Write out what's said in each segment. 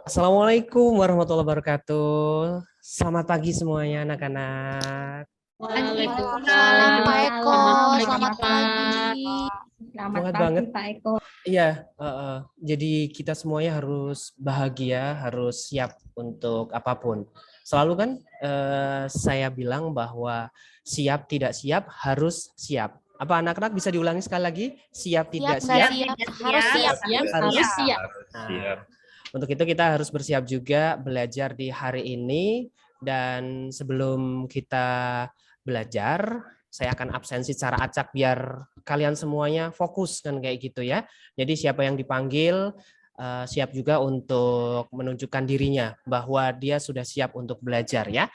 Assalamualaikum warahmatullahi wabarakatuh. Selamat pagi semuanya anak-anak. Waalaikumsalam Pak Eko. Selamat pagi. Selamat Semangat pagi banget. Pak Eko. Iya, jadi kita semuanya harus bahagia, harus siap untuk apapun. Selalu kan saya bilang bahwa siap tidak siap harus siap. Apa anak-anak bisa diulangi sekali lagi? Siap tidak siap? Harus siap. Harus siap. Nah, untuk itu kita harus bersiap juga belajar di hari ini, dan sebelum kita belajar, saya akan absensi secara acak biar kalian semuanya fokus kan kayak gitu ya. Jadi siapa yang dipanggil siap juga untuk menunjukkan dirinya bahwa dia sudah siap untuk belajar ya.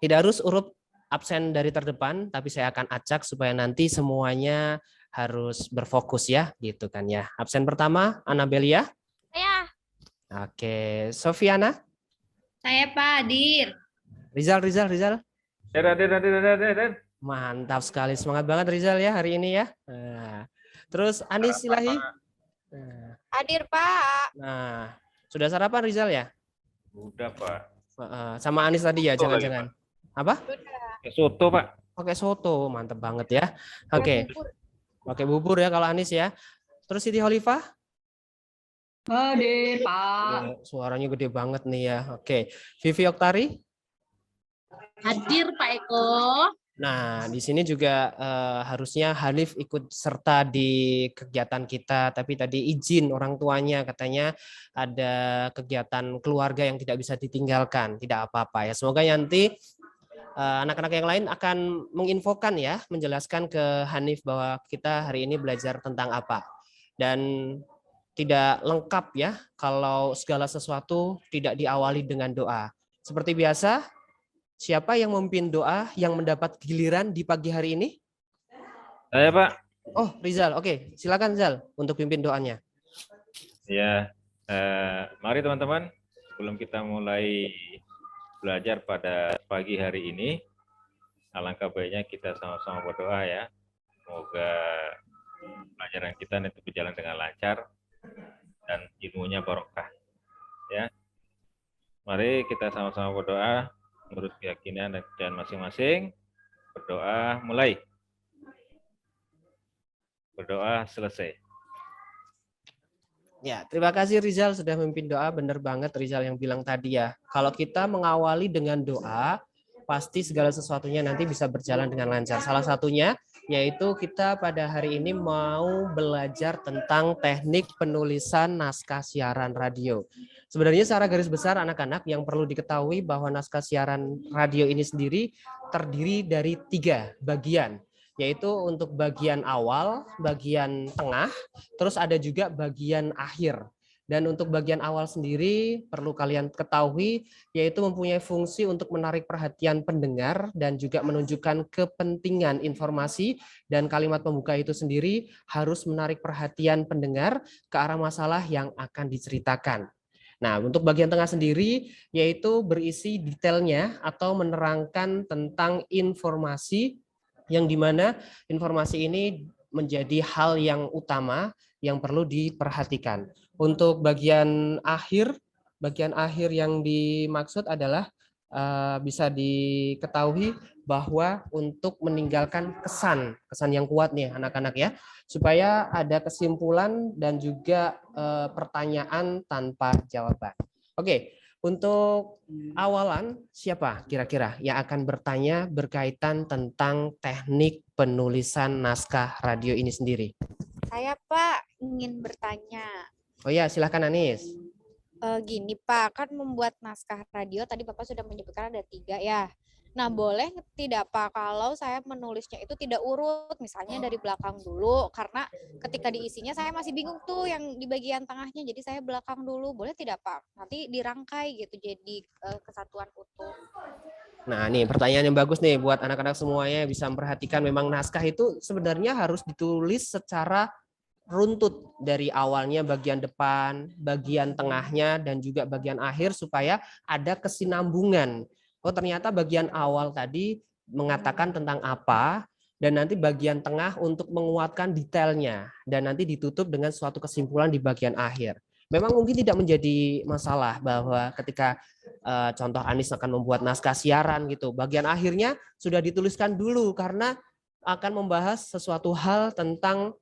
Tidak harus urut absen dari terdepan, tapi saya akan acak supaya nanti semuanya harus berfokus ya, gitu kan ya. Absen pertama, Anabelia. Ya. Oke, Sofiana. Saya Pak Adir. Rizal. Hadir. Mantap sekali, semangat banget Rizal ya hari ini ya. Nah, terus Anis Silahi. Hadir Pak. Nah, sudah sarapan Rizal ya? Udah Pak. Sama Anis tadi ya, jangan-jangan. Apa? Soto Pak. Pakai soto, mantap banget ya. Oke, pakai bubur ya kalau Anis ya. Terus Siti Holifah? Hadir Pak. Oh, suaranya gede banget nih ya. Oke, Vivi Oktari? Hadir Pak Eko. Nah, di sini juga harusnya Hanif ikut serta di kegiatan kita, tapi tadi izin orang tuanya, katanya ada kegiatan keluarga yang tidak bisa ditinggalkan. Tidak apa-apa ya. Semoga nanti anak-anak yang lain akan menginfokan ya, menjelaskan ke Hanif bahwa kita hari ini belajar tentang apa. Dan tidak lengkap ya kalau segala sesuatu tidak diawali dengan doa. Seperti biasa, siapa yang memimpin doa yang mendapat giliran di pagi hari ini? Saya Pak. Oh, Rizal. Oke, silakan Rizal untuk pimpin doanya. Ya, mari teman-teman, sebelum kita mulai belajar pada pagi hari ini, alangkah baiknya kita sama-sama berdoa ya. Semoga pelajaran kita nanti berjalan dengan lancar dan ilmunya barokah. Ya, mari kita sama-sama berdoa menurut keyakinan dan masing-masing. Berdoa mulai. Berdoa selesai. Ya, terima kasih Rizal sudah memimpin doa. Benar banget Rizal yang bilang tadi ya. Kalau kita mengawali dengan doa, pasti segala sesuatunya nanti bisa berjalan dengan lancar. Salah satunya yaitu kita pada hari ini mau belajar tentang teknik penulisan naskah siaran radio. Sebenarnya secara garis besar anak-anak yang perlu diketahui bahwa naskah siaran radio ini sendiri terdiri dari 3 bagian, yaitu untuk bagian awal, bagian tengah, terus ada juga bagian akhir. Dan untuk bagian awal sendiri perlu kalian ketahui yaitu mempunyai fungsi untuk menarik perhatian pendengar dan juga menunjukkan kepentingan informasi, dan kalimat pembuka itu sendiri harus menarik perhatian pendengar ke arah masalah yang akan diceritakan. Nah, untuk bagian tengah sendiri yaitu berisi detailnya atau menerangkan tentang informasi yang dimana informasi ini menjadi hal yang utama yang perlu diperhatikan. Untuk bagian akhir yang dimaksud adalah bisa diketahui bahwa untuk meninggalkan kesan yang kuat nih anak-anak ya, supaya ada kesimpulan dan juga pertanyaan tanpa jawaban. Oke, untuk awalan siapa kira-kira yang akan bertanya berkaitan tentang teknik penulisan naskah radio ini sendiri? Saya Pak ingin bertanya. Oh ya, silakan Anis. Gini Pak, kan membuat naskah radio tadi Bapak sudah menyebutkan ada 3 ya. Nah, boleh tidak Pak kalau saya menulisnya itu tidak urut, misalnya dari belakang dulu, karena ketika diisinya saya masih bingung tuh yang di bagian tengahnya, jadi saya belakang dulu, boleh tidak Pak? Nanti dirangkai gitu jadi kesatuan utuh. Nah, nih pertanyaan yang bagus nih buat anak-anak semuanya bisa memperhatikan, memang naskah itu sebenarnya harus ditulis secara runtut dari awalnya bagian depan, bagian tengahnya, dan juga bagian akhir supaya ada kesinambungan. Oh, ternyata bagian awal tadi mengatakan tentang apa, dan nanti bagian tengah untuk menguatkan detailnya, dan nanti ditutup dengan suatu kesimpulan di bagian akhir. Memang mungkin tidak menjadi masalah bahwa ketika contoh Anies akan membuat naskah siaran gitu, bagian akhirnya sudah dituliskan dulu karena akan membahas sesuatu hal tentang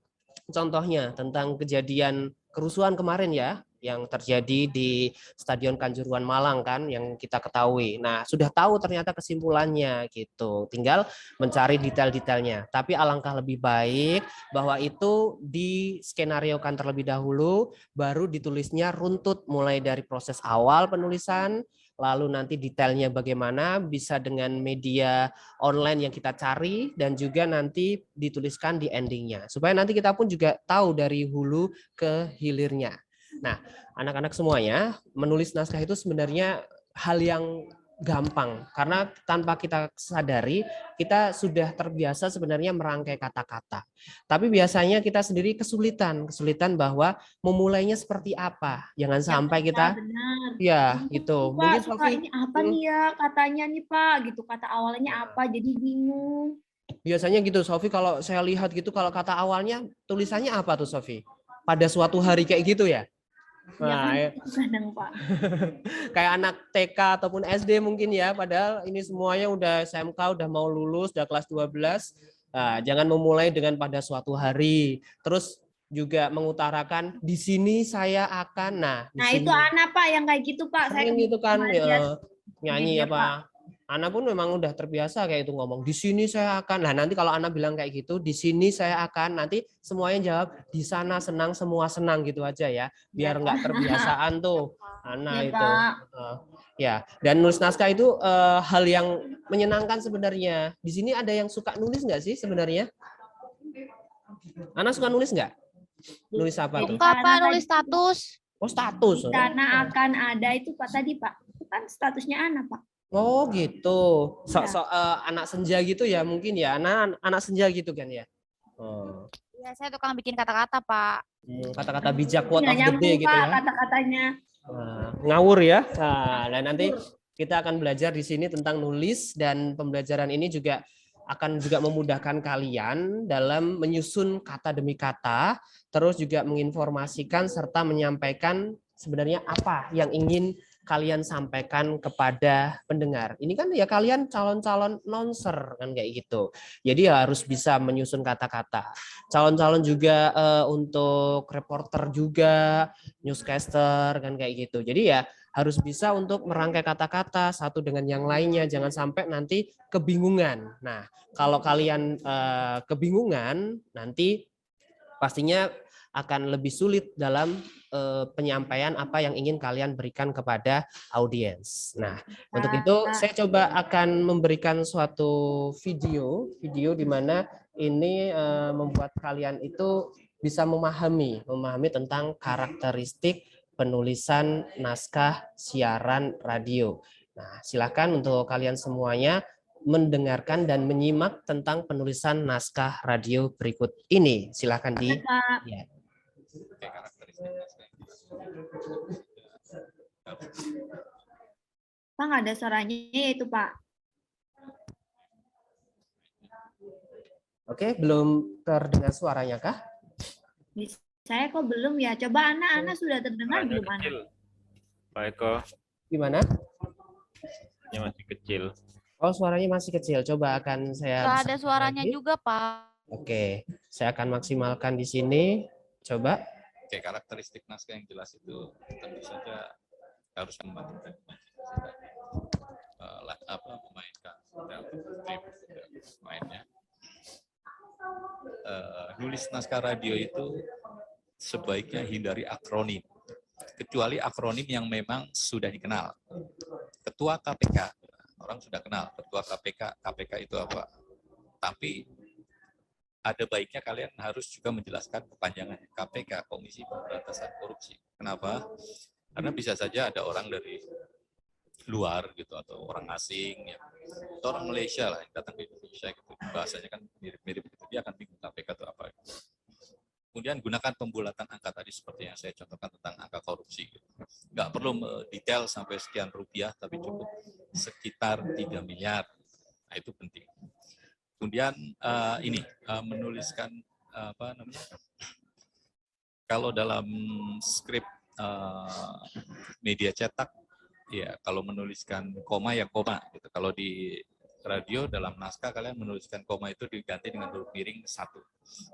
contohnya tentang kejadian kerusuhan kemarin ya yang terjadi di Stadion Kanjuruhan Malang kan yang kita ketahui. Nah, sudah tahu ternyata kesimpulannya gitu. Tinggal mencari detail-detailnya. Tapi alangkah lebih baik bahwa itu di skenariokan terlebih dahulu baru ditulisnya runtut mulai dari proses awal penulisan, lalu nanti detailnya bagaimana bisa dengan media online yang kita cari dan juga nanti dituliskan di endingnya supaya nanti kita pun juga tahu dari hulu ke hilirnya. Nah, anak-anak semuanya menulis naskah itu sebenarnya hal yang gampang karena tanpa kita sadari kita sudah terbiasa sebenarnya merangkai kata-kata. Tapi biasanya kita sendiri kesulitan bahwa memulainya seperti apa. Jangan sampai kita benar. ya gitu. Pak, Mungkin suka Sofi ini apa nih ya katanya nih Pak, gitu kata awalnya apa, jadi bingung. biasanya gitu, Sofi. Kalau saya lihat gitu, kalau kata awalnya tulisannya apa tuh, Sofi? Pada suatu hari kayak gitu ya? Ya Nah, kan itu kadang Pak. kayak anak TK ataupun SD mungkin ya. Padahal ini semuanya udah SMK, udah mau lulus, udah kelas 12. Nah, jangan memulai dengan pada suatu hari. Terus juga mengutarakan di sini saya akan. Nah, di Nah itu sini anak Pak yang kayak gitu Pak, saya sering gitu kan kemarin lihat nyanyi dia Pak. apa. Ana pun memang udah terbiasa kayak itu ngomong di sini saya akan. Nah, nanti kalau Ana bilang kayak gitu, di sini saya akan, nanti semuanya jawab di sana senang, semua senang gitu aja ya. Biar nggak terbiasaan tuh Ana Ya itu. Pak. Ya, dan nulis naskah itu hal yang menyenangkan sebenarnya. Di sini ada yang suka nulis nggak sih sebenarnya? Ana suka nulis nggak? Nulis apa tuh? Suka Pak nulis status. Oh, status. Di sana akan ada itu Pak tadi Pak. Itu kan statusnya anak Pak. Oh gitu, Ya. anak senja gitu ya mungkin ya, anak senja gitu kan ya. Oh. Ya, saya tukang bikin kata-kata, Pak. Kata-kata bijak quote Nggak of the nyambung day gitu Pak ya. kata-katanya. Ngawur ya. Nah, dan nanti kita akan belajar di sini tentang nulis dan pembelajaran ini juga akan juga memudahkan kalian dalam menyusun kata demi kata, terus juga menginformasikan serta menyampaikan sebenarnya apa yang ingin kalian sampaikan kepada pendengar. Ini kan ya kalian calon-calon announcer kan kayak gitu. Jadi ya harus bisa menyusun kata-kata. Calon-calon juga untuk reporter juga, newscaster kan kayak gitu. Jadi ya harus bisa untuk merangkai kata-kata satu dengan yang lainnya. Jangan sampai nanti kebingungan. Nah, kalau kalian kebingungan nanti pastinya akan lebih sulit dalam penyampaian apa yang ingin kalian berikan kepada audiens. Nah, untuk itu saya coba akan memberikan suatu video di mana ini membuat kalian itu bisa memahami tentang karakteristik penulisan naskah siaran radio. Nah, silakan untuk kalian semuanya mendengarkan dan menyimak tentang penulisan naskah radio berikut ini. Silakan di ya. Pak nggak ada suaranya itu Pak. Oke, belum terdengar suaranya kah? Saya kok belum ya. Coba anak-anak sudah terdengar belum kecil. anak? Pak Eko. Gimana? Suaranya masih kecil. Oh, suaranya masih kecil. Coba akan saya Nggak ada suaranya lagi. juga, Pak. Oke, saya akan maksimalkan di sini. Coba. Oke, karakteristik naskah yang jelas itu tentu saja harus memadukan memainkan mainnya. Nulis naskah radio itu sebaiknya hindari akronim, kecuali akronim yang memang sudah dikenal. Ketua KPK, orang sudah kenal ketua KPK itu apa. Tapi ada baiknya kalian harus juga menjelaskan kepanjangannya. KPK, Komisi Pemberantasan Korupsi. Kenapa? Karena bisa saja ada orang dari luar gitu atau orang asing ya. Atau orang Malaysia lah yang datang ke Indonesia gitu. Bahasanya kan mirip-mirip gitu. Dia akan bingung KPK itu apa. Kemudian gunakan pembulatan angka tadi seperti yang saya contohkan tentang angka korupsi. Gitu. Nggak perlu detail sampai sekian rupiah, tapi cukup sekitar 3 miliar. Nah, itu penting. Kemudian menuliskan kalau dalam skrip media cetak, ya kalau menuliskan koma ya koma. Gitu. Kalau di radio dalam naskah kalian menuliskan koma itu diganti dengan huruf miring 1.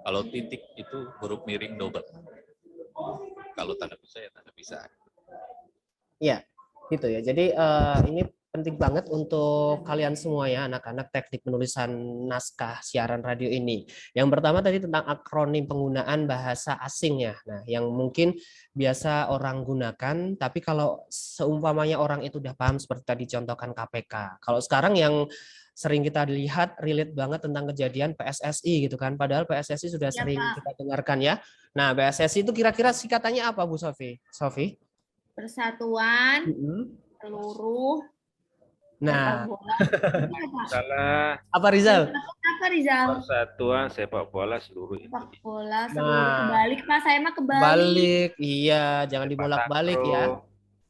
Kalau titik itu huruf miring double. Kalau tanda pisah ya tanda pisah. Iya, gitu ya. Jadi ini penting banget untuk kalian semua ya, anak-anak teknik penulisan naskah siaran radio ini. Yang pertama tadi tentang akronim penggunaan bahasa asing ya. Nah, yang mungkin biasa orang gunakan, tapi kalau seumpamanya orang itu udah paham seperti tadi contohkan KPK. Kalau sekarang yang sering kita lihat relate banget tentang kejadian PSSI gitu kan. Padahal PSSI sudah Ya, sering Pak. kita dengarkan ya. Nah, PSSI itu kira-kira singkatannya apa Bu Sofi? Sofi? Persatuan Mm-mm. seluruh Nah, sepak bola. Ini apa? Salah. apa Rizal? Apa Rizal? Persatuan sepak bola seluruh Sepak Indonesia. bola seluruh Nah, kebalik Pak, saya mah kebalik. balik, iya, jangan Sepak dibolak-balik takraw. ya.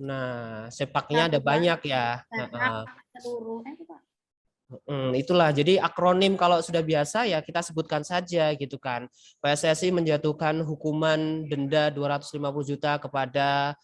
Nah, sepaknya ada Sepak banyak ya. sepak seluruh. Pak. Itulah, jadi akronim kalau sudah biasa ya kita sebutkan saja gitu kan. PSSI menjatuhkan hukuman denda 250 juta kepada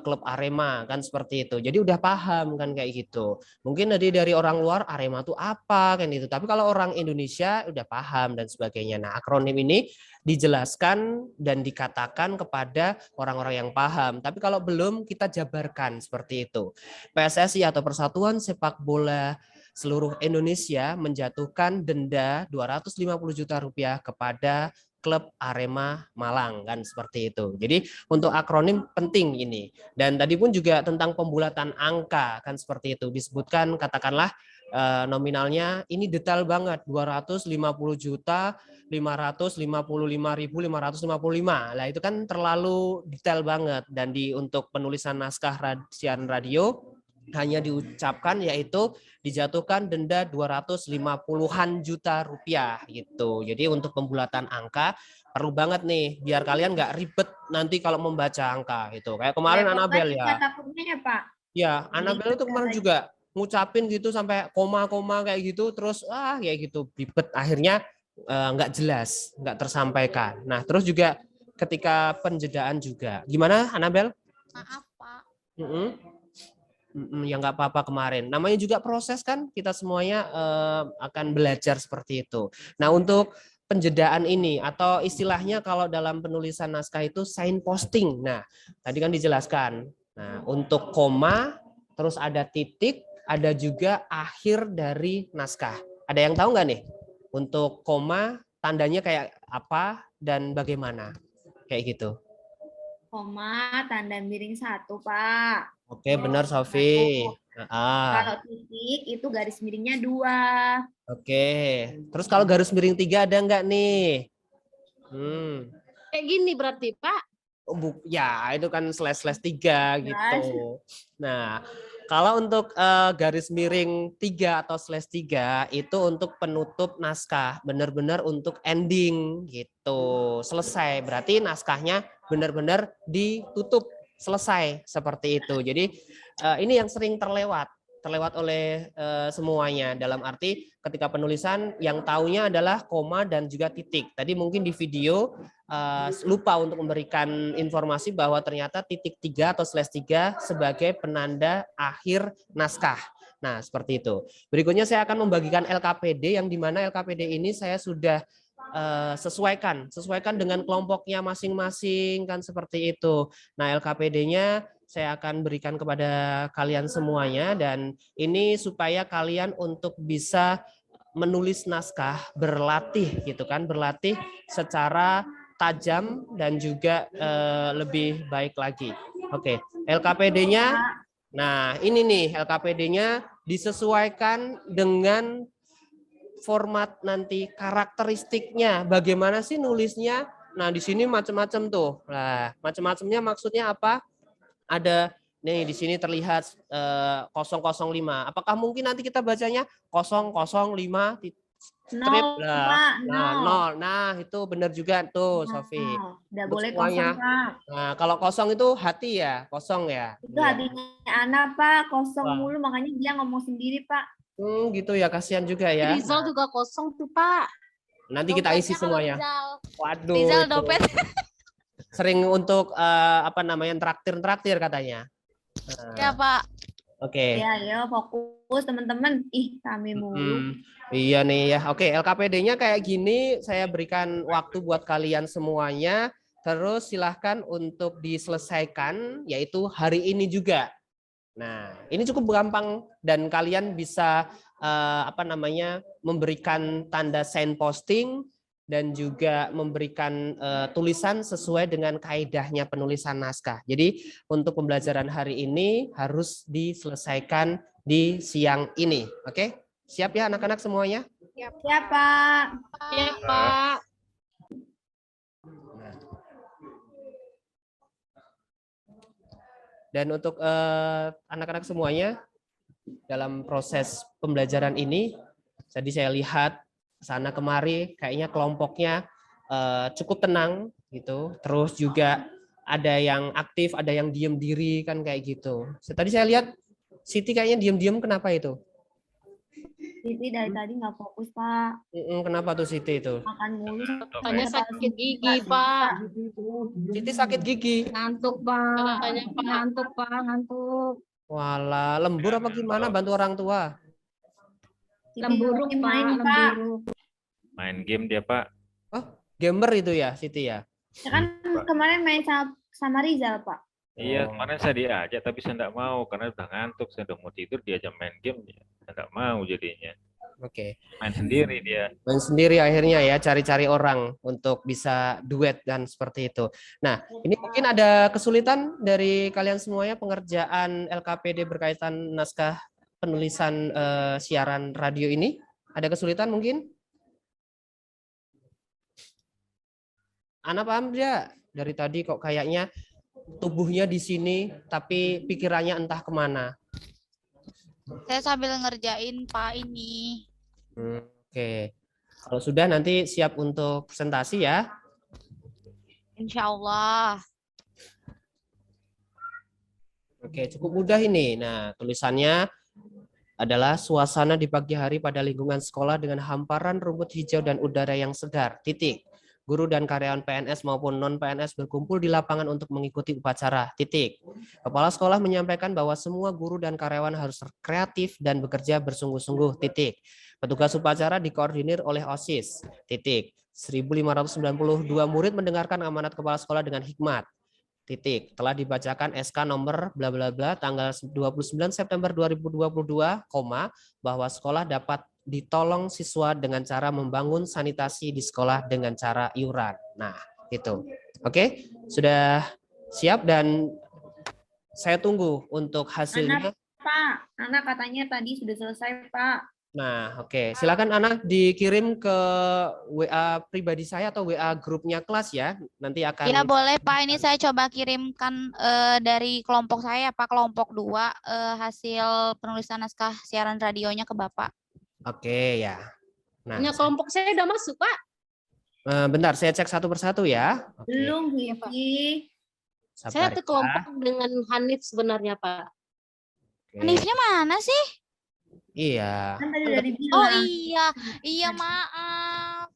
klub Arema kan seperti itu. Jadi udah paham kan kayak gitu. Mungkin dari orang luar Arema itu apa kan itu. Tapi kalau orang Indonesia udah paham dan sebagainya. Nah, akronim ini dijelaskan dan dikatakan kepada orang-orang yang paham. Tapi kalau belum kita jabarkan seperti itu. PSSI atau Persatuan Sepak Bola Seluruh Indonesia menjatuhkan denda 250 juta rupiah kepada klub Arema Malang kan seperti itu. Jadi untuk akronim penting ini. Dan tadi pun juga tentang pembulatan angka kan seperti itu disebutkan katakanlah nominalnya ini detail banget 250 juta 555.555. Lah itu kan terlalu detail banget dan untuk penulisan naskah siaran radio hanya diucapkan yaitu dijatuhkan denda 250-an juta rupiah gitu. Jadi untuk pembulatan angka perlu banget nih biar kalian nggak ribet nanti kalau membaca angka gitu. Kayak kemarin Anabel ya. Takutnya ya Pak. Ya, Anabel itu kemarin juga ngucapin gitu sampai koma-koma kayak gitu terus kayak gitu ribet akhirnya nggak jelas, nggak tersampaikan. Nah, terus juga ketika penjedaan juga. Gimana Anabel? Maaf Pak. Ya nggak apa-apa kemarin. Namanya juga proses kan, kita semuanya akan belajar seperti itu. Nah untuk penjedaan ini atau istilahnya kalau dalam penulisan naskah itu signposting. Nah tadi kan dijelaskan. Nah untuk koma, terus ada titik, ada juga akhir dari naskah. Ada yang tahu nggak nih? Untuk koma tandanya kayak apa dan bagaimana? Kayak gitu. Koma tanda miring 1 Pak. Oke, benar Sofi. Kalau titik itu garis miringnya 2. Oke. Terus kalau garis miring 3 ada nggak nih? Kayak gini berarti Pak. Ya, itu kan slash 3 gitu. Nah, kalau untuk garis miring 3 atau slash 3 itu untuk penutup naskah, benar-benar untuk ending gitu. Selesai, berarti naskahnya benar-benar ditutup, selesai seperti itu. Jadi ini yang sering terlewat oleh semuanya. Dalam arti ketika penulisan yang taunya adalah koma dan juga titik. Tadi mungkin di video lupa untuk memberikan informasi bahwa ternyata titik 3 atau slash 3 sebagai penanda akhir naskah. Nah, seperti itu. Berikutnya saya akan membagikan LKPD yang dimana LKPD ini saya sudah sesuaikan dengan kelompoknya masing-masing kan seperti itu. Nah, LKPD-nya saya akan berikan kepada kalian semuanya dan ini supaya kalian untuk bisa menulis naskah, berlatih gitu kan, berlatih secara tajam dan juga lebih baik lagi. Oke, LKPD-nya. Nah, ini nih LKPD-nya disesuaikan dengan format nanti karakteristiknya. Bagaimana sih nulisnya? Nah, di sini macam-macam tuh. Nah, macam-macamnya maksudnya apa? Ada nih di sini terlihat 005. Apakah mungkin nanti kita bacanya 005 strip lah. Nah, 0. Nah, itu benar juga tuh, Sofi. Udah boleh kosong, Pak. Nah, kalau kosong itu hati ya, kosong ya. Itu hatinya anak, Pak, kosong mulu makanya dia ngomong sendiri, Pak. Gitu ya, kasihan juga ya. Rizal juga kosong tuh Pak. Nanti kita isi semuanya. Rizal. Waduh. Rizal itu. dompet. sering untuk apa namanya traktir katanya. Nah, Ya, Pak. Oke. Ya, ya fokus teman-teman. Ih, kami mulu. Iya nih ya. Oke, LKPD-nya kayak gini. Saya berikan waktu buat kalian semuanya. Terus silahkan untuk diselesaikan, yaitu hari ini juga. Nah, ini cukup gampang dan kalian bisa apa namanya memberikan tanda sign posting dan juga memberikan tulisan sesuai dengan kaidahnya penulisan naskah. Jadi untuk pembelajaran hari ini harus diselesaikan di siang ini. Oke? Siap ya anak-anak semuanya? Ya, Pak. Ya, Pak. Dan untuk anak-anak semuanya dalam proses pembelajaran ini, jadi saya lihat sana kemari kayaknya kelompoknya cukup tenang gitu. Terus juga ada yang aktif, ada yang diem diri kan kayak gitu. Tadi saya lihat Siti kayaknya diem-diem, kenapa itu? Siti dari tadi nggak fokus, Pak. Kenapa tuh Siti itu? Makan mulu. Katanya sakit gigi, Pak. Siti sakit gigi. Ngantuk, Pak. Katanya, Pak. Ngantuk, Pak. Ngantuk. Walah, lembur apa gimana bantu orang tua? Lemburuk, Pak. Lemburuk. Main game dia, Pak. Oh, gamer itu ya Siti ya? Ya kan kemarin main sama Rizal, Pak. Iya, kemarin saya diajak tapi saya enggak mau karena udah ngantuk, saya udah mau tidur, diajak main game, saya enggak mau jadinya. Oke. Main sendiri dia. Main sendiri akhirnya ya, cari-cari orang untuk bisa duet dan seperti itu. Nah, ini mungkin ada kesulitan dari kalian semuanya pengerjaan LKPD berkaitan naskah penulisan siaran radio ini. Ada kesulitan mungkin? Ana paham tidak? Dari tadi kok kayaknya tubuhnya di sini, tapi pikirannya entah kemana. Saya sambil ngerjain Pak ini. Oke. Kalau sudah nanti siap untuk presentasi ya. Insya Allah. Oke, cukup mudah ini. Nah, tulisannya adalah suasana di pagi hari pada lingkungan sekolah dengan hamparan rumput hijau dan udara yang segar. Titik. Guru dan karyawan PNS maupun non-PNS berkumpul di lapangan untuk mengikuti upacara. Titik. Kepala sekolah menyampaikan bahwa semua guru dan karyawan harus kreatif dan bekerja bersungguh-sungguh. Titik. Petugas upacara dikoordinir oleh OSIS. Titik. 1592 murid mendengarkan amanat kepala sekolah dengan hikmat. Titik. Telah dibacakan SK nomor bla bla bla tanggal 29 September 2022, bahwa sekolah dapat ditolong siswa dengan cara membangun sanitasi di sekolah dengan cara iuran. Nah, itu. Oke, sudah siap dan saya tunggu untuk hasilnya. Pak, Anak katanya tadi sudah selesai, Pak. Nah, oke. Silakan Ana dikirim ke WA pribadi saya atau WA grupnya kelas ya. Nanti akan. Ya boleh Pak, ini saya coba kirimkan dari kelompok saya Pak, kelompok 2 hasil penulisan naskah siaran radionya ke Bapak. Oke ya. Nah, Kelompok saya udah masuk, Pak. bentar, saya cek satu persatu ya. Oke. Belum, Vivi. Saya Sabar ke ya. kelompok dengan Hanif sebenarnya, Pak. Oke. Hanifnya mana sih? Iya. Kan tadi udah dibilang. Oh iya maaf.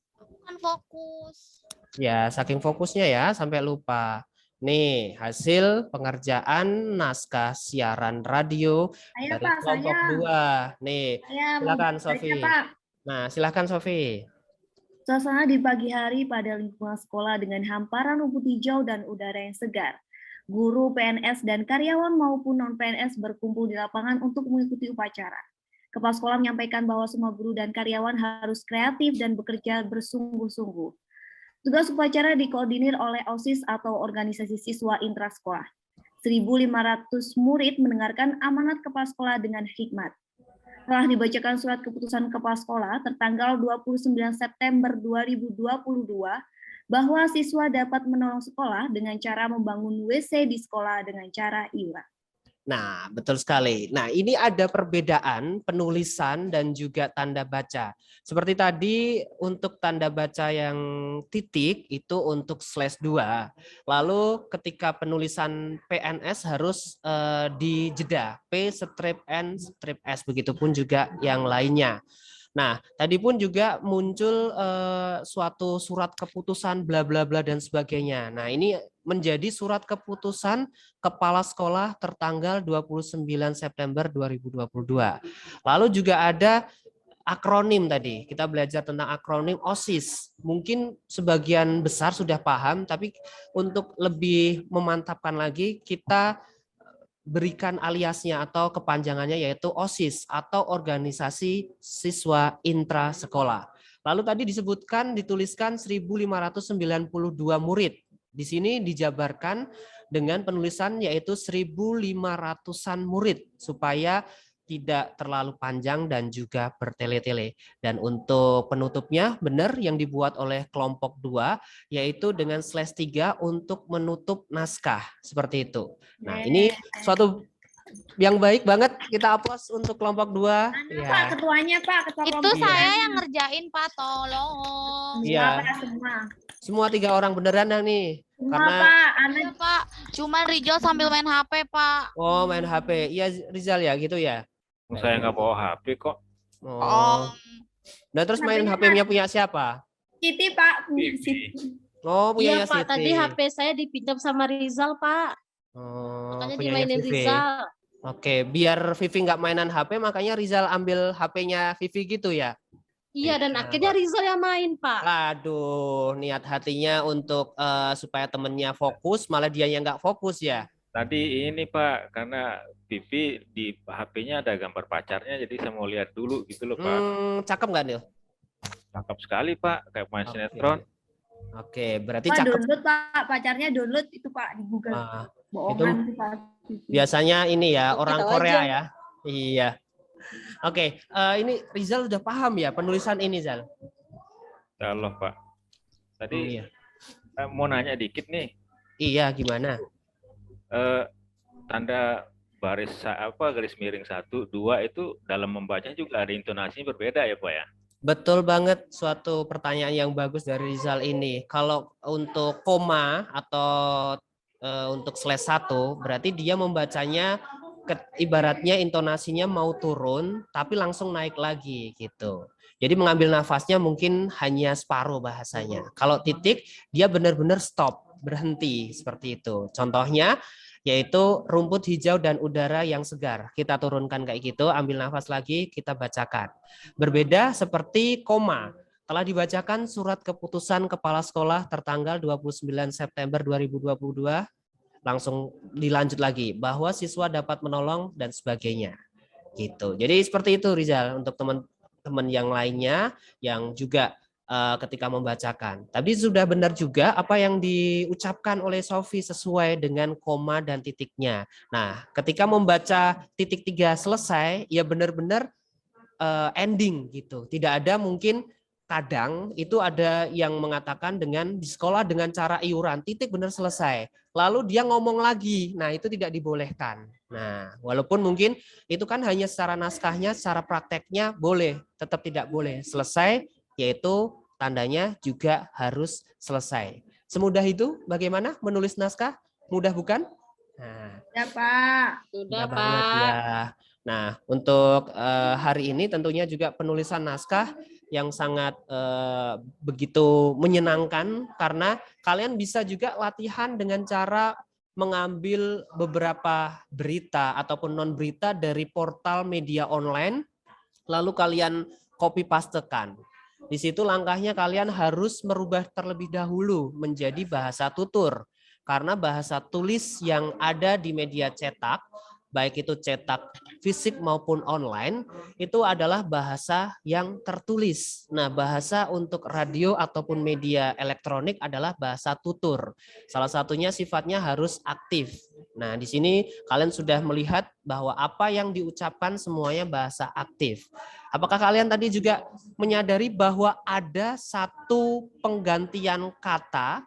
Kan fokus. Ya, saking fokusnya ya sampai lupa. Nih, hasil pengerjaan naskah siaran radio Ayo, dari Pak, kelompok saya. 2. Nih, Saya mau silakan baca, Sofi. Pak. Nah, silakan Sofi. Suasana di pagi hari pada lingkungan sekolah dengan hamparan rumput hijau dan udara yang segar. Guru, PNS, dan karyawan maupun non-PNS berkumpul di lapangan untuk mengikuti upacara. Kepala sekolah menyampaikan bahwa semua guru dan karyawan harus kreatif dan bekerja bersungguh-sungguh. Tugas upacara dikoordinir oleh OSIS atau Organisasi Siswa Intrasekolah. 1.500 murid mendengarkan amanat kepala sekolah dengan hikmat. Telah dibacakan surat keputusan kepala sekolah tertanggal 29 September 2022 bahwa siswa dapat menolong sekolah dengan cara membangun WC di sekolah dengan cara iuran. Nah, betul sekali. Nah, ini ada perbedaan penulisan dan juga tanda baca. Seperti tadi untuk tanda baca yang titik itu untuk /2. Lalu ketika penulisan PNS harus dijeda P strip N strip S, begitupun juga yang lainnya. Nah, tadi pun juga muncul suatu surat keputusan bla bla bla dan sebagainya. Nah, ini menjadi surat keputusan kepala sekolah tertanggal 29 September 2022. Lalu juga ada akronim tadi. Kita belajar tentang akronim OSIS. Mungkin sebagian besar sudah paham, tapi untuk lebih memantapkan lagi, kita berikan aliasnya atau kepanjangannya yaitu OSIS atau Organisasi Siswa Intra Sekolah. Lalu tadi disebutkan dituliskan 1.592 murid. Di sini dijabarkan dengan penulisan yaitu 1.500-an murid supaya tidak terlalu panjang dan juga bertele-tele. Dan untuk penutupnya benar yang dibuat oleh kelompok 2 yaitu dengan slash 3 untuk menutup naskah seperti itu. Nah, ini suatu yang baik banget, kita aplaus untuk kelompok 2. Mana Pak ketuanya Pak? Ketua Itu kelompok. saya yang ngerjain Pak, tolong. Iya. Semua. Semua 3 orang beneran nih. Semua Karena Pak. Ana Iya Pak, cuman Rijal sambil main HP Pak. oh main HP. Iya Rizal ya gitu ya. Saya nggak bawa HP kok. Oh. Nah, terus main HP-nya punya siapa? Siti Pak. Vivi. Oh, punya Iya Pak, tadi HP saya dipinjam sama Rizal Pak. Oh, Makanya punyanya dimainin Vivi. Rizal. Oke, biar Vivi nggak mainan HP, makanya Rizal ambil HP-nya Vivi gitu ya. Iya, dan akhirnya Rizal yang main Pak. Aduh, niat hatinya untuk supaya temennya fokus, malah dia yang nggak fokus ya. Tadi ini Pak, karena Vivi di HP-nya ada gambar pacarnya, jadi saya mau lihat dulu gitu loh Pak. Cakep nggak Nil? Cakep sekali Pak, kayak main Oke. sinetron. Oke, berarti Pak cakep. download Pak. Pacarnya download itu Pak di Google. Ah, Bohongan itu Pak. biasanya ini ya orang tahu Korea aja. ya. Iya. Oke, ini Rizal udah paham ya penulisan ini Zal? Allah Pak. Tadi Iya. mau nanya dikit nih. Iya, gimana? Tanda garis miring 1, 2 itu dalam membaca juga ada intonasi berbeda ya Pak ya? Betul banget, suatu pertanyaan yang bagus dari Rizal ini. Kalau untuk koma atau untuk slash 1, berarti dia membacanya ibaratnya intonasinya mau turun tapi langsung naik lagi gitu. Jadi mengambil nafasnya mungkin hanya separuh bahasanya. Kalau titik dia benar-benar stop, berhenti seperti itu. Contohnya yaitu rumput hijau dan udara yang segar. Kita turunkan kayak gitu, ambil nafas lagi, kita bacakan. Berbeda seperti koma. Telah dibacakan surat keputusan kepala sekolah tertanggal 29 September 2022. Langsung dilanjut lagi bahwa siswa dapat menolong dan sebagainya. Gitu. Jadi seperti itu Rizal untuk teman-teman yang lainnya yang juga ketika membacakan. Tadi sudah benar juga apa yang diucapkan oleh Sofi sesuai dengan koma dan titiknya. Nah, ketika membaca titik 3 selesai, ya benar-benar ending gitu. Tidak ada mungkin kadang itu ada yang mengatakan dengan di sekolah dengan cara iuran titik benar selesai. Lalu dia ngomong lagi. Nah, itu tidak dibolehkan. Nah, walaupun mungkin itu kan hanya secara naskahnya, secara prakteknya boleh, tetap tidak boleh selesai, yaitu tandanya juga harus selesai. Semudah itu bagaimana menulis naskah? Mudah bukan? Nah, Ya Pak. Sudah banget Pak. ya. Nah, untuk hari ini tentunya juga penulisan naskah yang sangat begitu menyenangkan karena kalian bisa juga latihan dengan cara mengambil beberapa berita ataupun non berita dari portal media online lalu kalian copy pastekan. Di situ langkahnya kalian harus merubah terlebih dahulu menjadi bahasa tutur. Karena bahasa tulis yang ada di media cetak, baik itu cetak fisik maupun online, itu adalah bahasa yang tertulis. Nah, bahasa untuk radio ataupun media elektronik adalah bahasa tutur. Salah satunya sifatnya harus aktif. Nah, di sini kalian sudah melihat bahwa apa yang diucapkan semuanya bahasa aktif. Apakah kalian tadi juga menyadari bahwa ada satu penggantian kata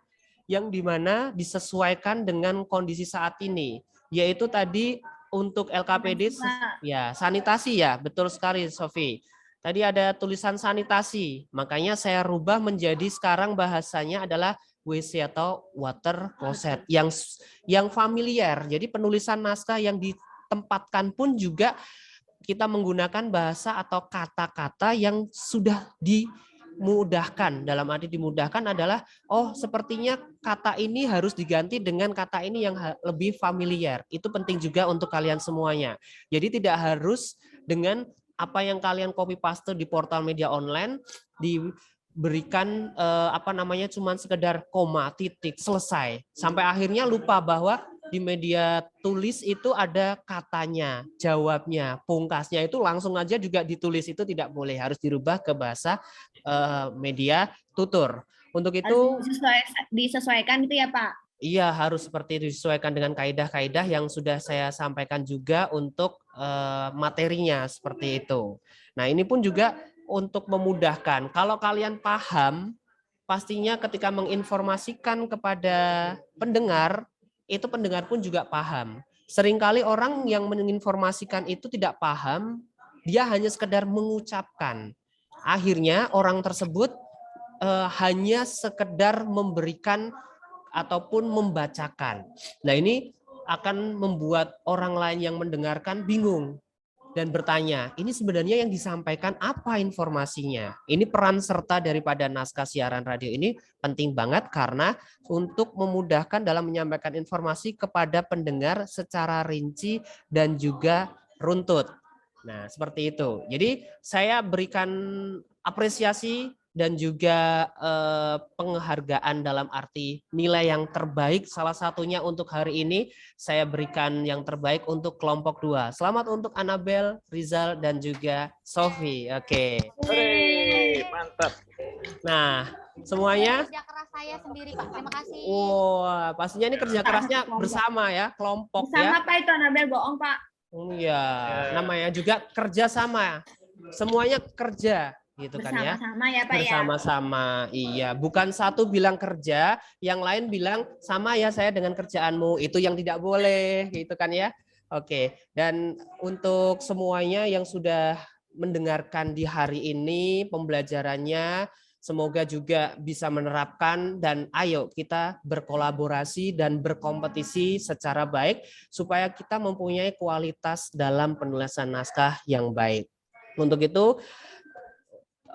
yang dimana disesuaikan dengan kondisi saat ini, yaitu tadi untuk LKPD ya sanitasi ya, betul sekali Sofi. Tadi ada tulisan sanitasi, makanya saya rubah menjadi sekarang bahasanya adalah WC atau water closet yang familiar. Jadi penulisan naskah yang ditempatkan pun juga kita menggunakan bahasa atau kata-kata yang sudah dimudahkan. Dalam arti dimudahkan adalah, oh sepertinya kata ini harus diganti dengan kata ini yang lebih familiar. Itu penting juga untuk kalian semuanya. Jadi tidak harus dengan apa yang kalian copy paste di portal media online, diberikan cuman sekedar koma, titik, selesai. Sampai akhirnya lupa bahwa di media tulis itu ada katanya, jawabnya, pungkasnya itu langsung aja juga ditulis, itu tidak boleh, harus dirubah ke bahasa media tutur. Untuk itu Harus disesuaikan itu ya Pak? Iya, harus seperti itu, disesuaikan dengan kaidah-kaidah yang sudah saya sampaikan juga untuk materinya seperti itu. Nah, ini pun juga untuk memudahkan. Kalau kalian paham, pastinya ketika menginformasikan kepada pendengar, itu pendengar pun juga paham. Seringkali orang yang menginformasikan itu tidak paham, dia hanya sekedar mengucapkan. Akhirnya orang tersebut hanya sekedar memberikan ataupun membacakan. Nah, ini akan membuat orang lain yang mendengarkan bingung dan bertanya, ini sebenarnya yang disampaikan apa informasinya? Ini peran serta daripada naskah siaran radio ini penting banget karena untuk memudahkan dalam menyampaikan informasi kepada pendengar secara rinci dan juga runtut. Nah, seperti itu. Jadi saya berikan apresiasi dan juga penghargaan dalam arti nilai yang terbaik. Salah satunya untuk hari ini saya berikan yang terbaik untuk kelompok 2. Selamat untuk Anabel, Rizal, dan juga Sofi. Oke. Mantap. Nah, semuanya. Kerja keras saya sendiri Pak, terima kasih. Wah, pastinya ini kerja kerasnya bersama ya, kelompok Sama ya. Pak itu Anabel, bohong Pak. Iya, namanya juga kerja sama. Semuanya kerja. Gitu kan ya, Bersama-sama ya Pak ya. bersama-sama, iya, bukan satu bilang kerja, yang lain bilang sama ya saya dengan kerjaanmu, itu yang tidak boleh, gitu kan ya. Oke, dan untuk semuanya yang sudah mendengarkan di hari ini pembelajarannya, semoga juga bisa menerapkan dan ayo kita berkolaborasi dan berkompetisi secara baik supaya kita mempunyai kualitas dalam penulisan naskah yang baik. Untuk itu,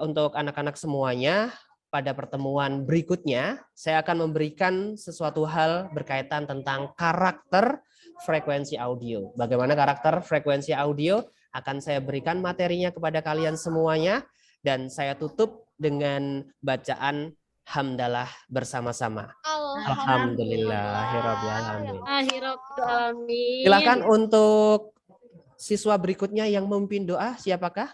untuk anak-anak semuanya, pada pertemuan berikutnya, saya akan memberikan sesuatu hal berkaitan tentang karakter frekuensi audio. Bagaimana karakter frekuensi audio akan saya berikan materinya kepada kalian semuanya, dan saya tutup dengan bacaan hamdalah bersama-sama. Alhamdulillahirrabbilalamin. Akhirobbilalamin. Silakan untuk siswa berikutnya yang memimpin doa, siapakah?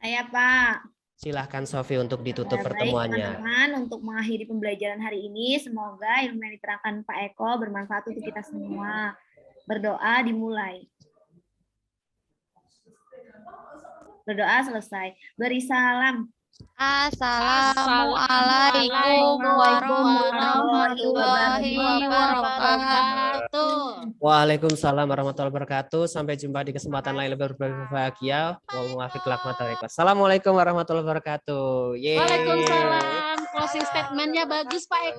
Saya Pak. Silahkan Sofi untuk ditutup Baik, pertemuannya. teman-teman, untuk mengakhiri pembelajaran hari ini, semoga ilmu yang diterangkan Pak Eko bermanfaat untuk kita semua. Berdoa dimulai. Berdoa selesai. Beri salam. Assalamualaikum warahmatullahi wabarakatuh. Waalaikumsalam warahmatullahi wabarakatuh. Sampai jumpa di kesempatan lain lebih berbahagia. Assalamualaikum warahmatullahi wabarakatuh. Yeay. Waalaikumsalam. Closing statementnya bagus Pak Eko.